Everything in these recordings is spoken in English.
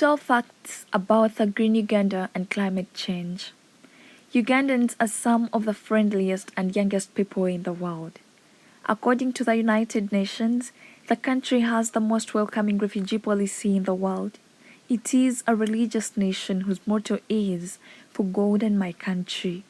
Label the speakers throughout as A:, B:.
A: 12 facts about the green Uganda and climate change. Ugandans are some of the friendliest and youngest people in the world. According to the United Nations, the country has the most welcoming refugee policy in the world. It is a religious nation whose motto is, "For God and my country."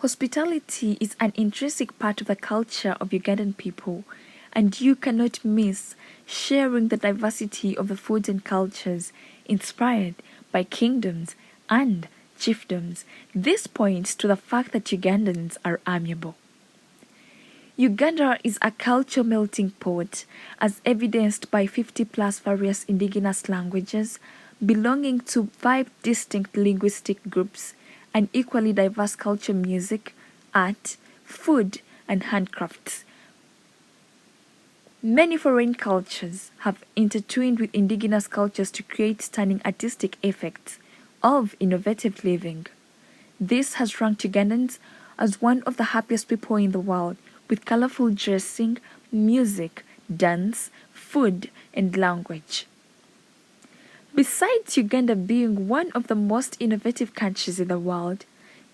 A: Hospitality is an intrinsic part of the culture of Ugandan people, and you cannot miss sharing the diversity of the foods and cultures inspired by kingdoms and chiefdoms. This points to the fact that Ugandans are amiable. Uganda is a cultural melting pot, as evidenced by 50+ various indigenous languages belonging to 5 distinct linguistic groups, and equally diverse culture, music, art, food, and handcrafts. Many foreign cultures have intertwined with indigenous cultures to create stunning artistic effects of innovative living. This has ranked Ugandans as one of the happiest people in the world, with colorful dressing, music, dance, food, and language. Besides Uganda being one of the most innovative countries in the world,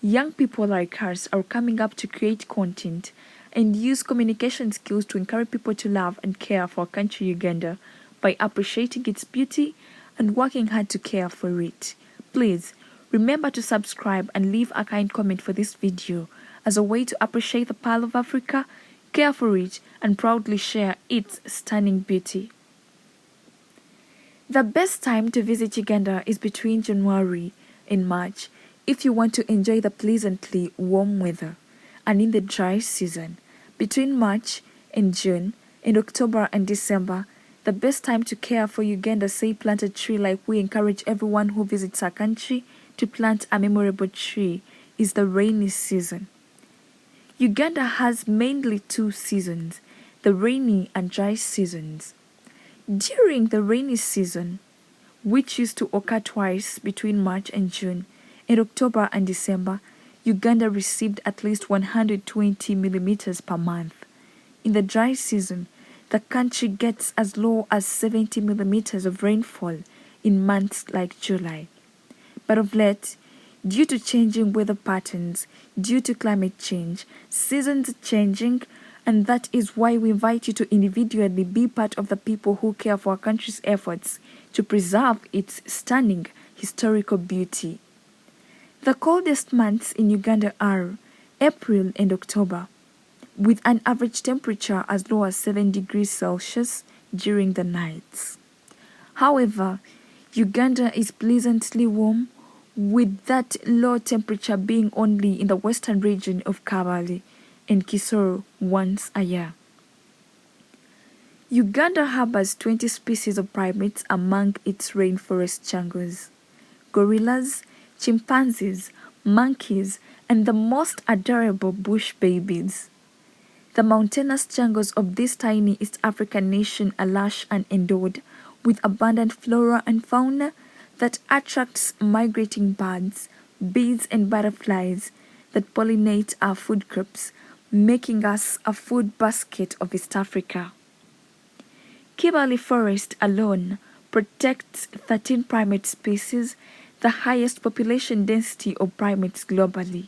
A: young people like us are coming up to create content and use communication skills to encourage people to love and care for our country Uganda by appreciating its beauty and working hard to care for it. Please remember to subscribe and leave a kind comment for this video as a way to appreciate the Pearl of Africa, care for it, and proudly share its stunning beauty. The best time to visit Uganda is between January and March if you want to enjoy the pleasantly warm weather, and in the dry season, between March and June, and October and December, the best time to care for Uganda, say plant a tree like we encourage everyone who visits our country to plant a memorable tree, is the rainy season. Uganda has mainly 2 seasons, the rainy and dry seasons. During the rainy season, which used to occur twice between March and June, in October and December, Uganda received at least 120 millimeters per month. In the dry season, the country gets as low as 70 millimeters of rainfall in months like July. But of late, due to changing weather patterns, due to climate change, seasons are changing, and that is why we invite you to individually be part of the people who care for our country's efforts to preserve its stunning historical beauty. The coldest months in Uganda are April and October, with an average temperature as low as 7 degrees Celsius during the nights. However, Uganda is pleasantly warm, with that low temperature being only in the western region of Kabale and Kisoro once a year. Uganda harbors 20 species of primates among its rainforest jungles: gorillas, chimpanzees, monkeys, and the most adorable bush babies. The mountainous jungles of this tiny East African nation are lush and endowed with abundant flora and fauna that attracts migrating birds, bees, and butterflies that pollinate our food crops, making us a food basket of East Africa. Kibale Forest alone protects 13 primate species, the highest population density of primates globally,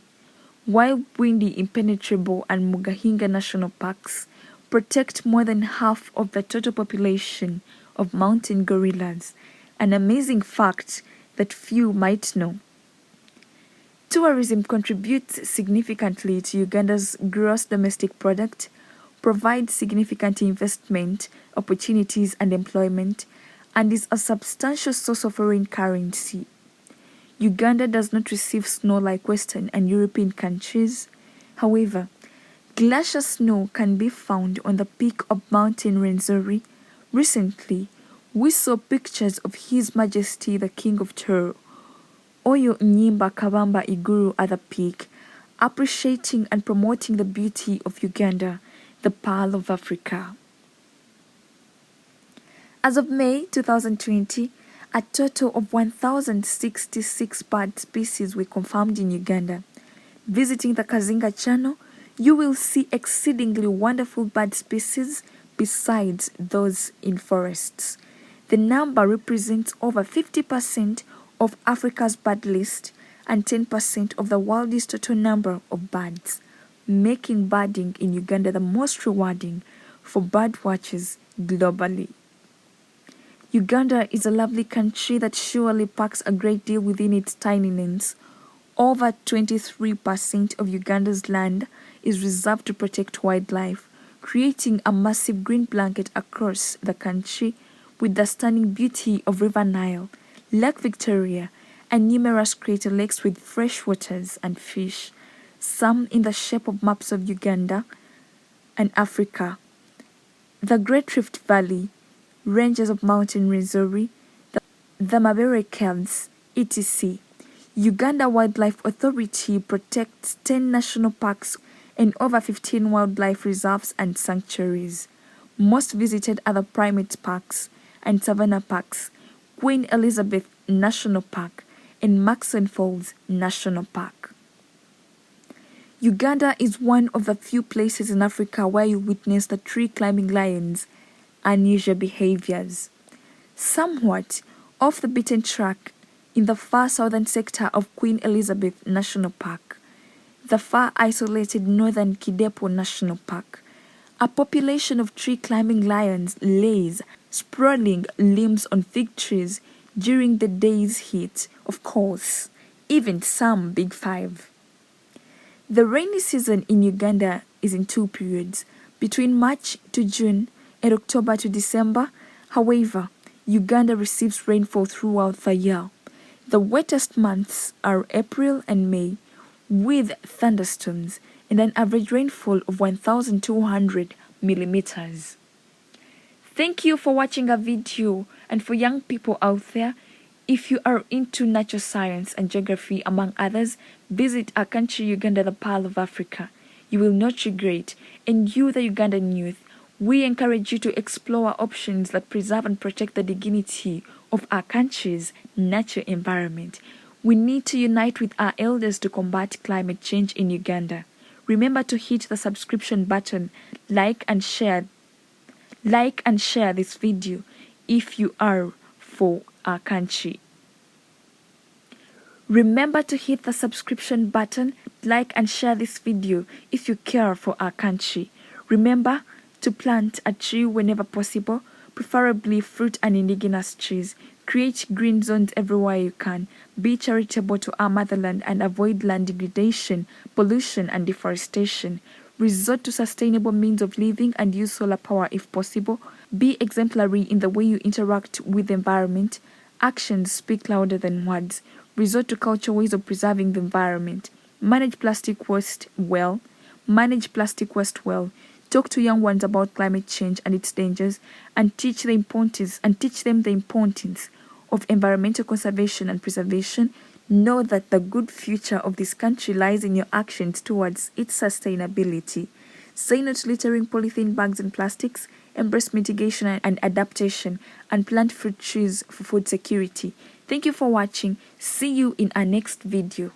A: while Bwindi Impenetrable and Mugahinga National Parks protect more than half of the total population of mountain gorillas, an amazing fact that few might know. Tourism contributes significantly to Uganda's gross domestic product, provides significant investment opportunities and employment, and is a substantial source of foreign currency. Uganda does not receive snow like Western and European countries. However, glacial snow can be found on the peak of Mountain Rwenzori. Recently, we saw pictures of His Majesty the King of Toro, Oyo Nyimba Kabamba Iguru at the peak, appreciating and promoting the beauty of Uganda, the Pearl of Africa. As of May 2020, a total of 1,066 bird species were confirmed in Uganda. Visiting the Kazinga channel, you will see exceedingly wonderful bird species besides those in forests. The number represents over 50% of Africa's bird list and 10% of the world's total number of birds, making birding in Uganda the most rewarding for bird watchers globally. Uganda is a lovely country that surely packs a great deal within its tininess. Over 23% of Uganda's land is reserved to protect wildlife, creating a massive green blanket across the country with the stunning beauty of River Nile, Lake Victoria, and numerous crater lakes with fresh waters and fish, some in the shape of maps of Uganda and Africa. The Great Rift Valley, ranges of mountain Rwenzori, the Mabere Caves, etc. Uganda Wildlife Authority protects 10 national parks and over 15 wildlife reserves and sanctuaries. Most visited are the primate parks and savanna parks, Queen Elizabeth National Park, and Maxon Falls National Park. Uganda is one of the few places in Africa where you witness the tree climbing lions' unusual behaviors. Somewhat off the beaten track in the far southern sector of Queen Elizabeth National Park, the far isolated northern Kidepo National Park, a population of tree climbing lions lays sprawling limbs on fig trees during the day's heat, of course, even some big five. The rainy season in Uganda is in two periods, between March to June and October to December. However, Uganda receives rainfall throughout the year. The wettest months are April and May, with thunderstorms and an average rainfall of 1,200 millimeters. Thank you for watching our video, and for young people out there, if you are into natural science and geography among others, visit our country Uganda, the Pearl of Africa. You will not regret, and you, the Ugandan youth, we encourage you to explore options that preserve and protect the dignity of our country's natural environment. We need to unite with our elders to combat climate change in Uganda. Remember to hit the subscription button, like and share this video if you are for our country. Remember to hit the subscription button, like and share this video if you care for our country. Remember to plant a tree whenever possible, preferably fruit and indigenous trees. Create green zones everywhere you can. Be charitable to our motherland and avoid land degradation, pollution and deforestation. Resort to sustainable means of living and use solar power if possible. Be exemplary in the way you interact with the environment. Actions speak louder than words. Resort to cultural ways of preserving the environment. Manage plastic waste well. Talk to young ones about climate change and its dangers, and teach them the importance of environmental conservation and preservation. Know that the good future of this country lies in your actions towards its sustainability. Say no to littering, polythene bags and plastics. Embrace mitigation and adaptation, and plant fruit trees for food security. Thank you for watching. See you in our next video.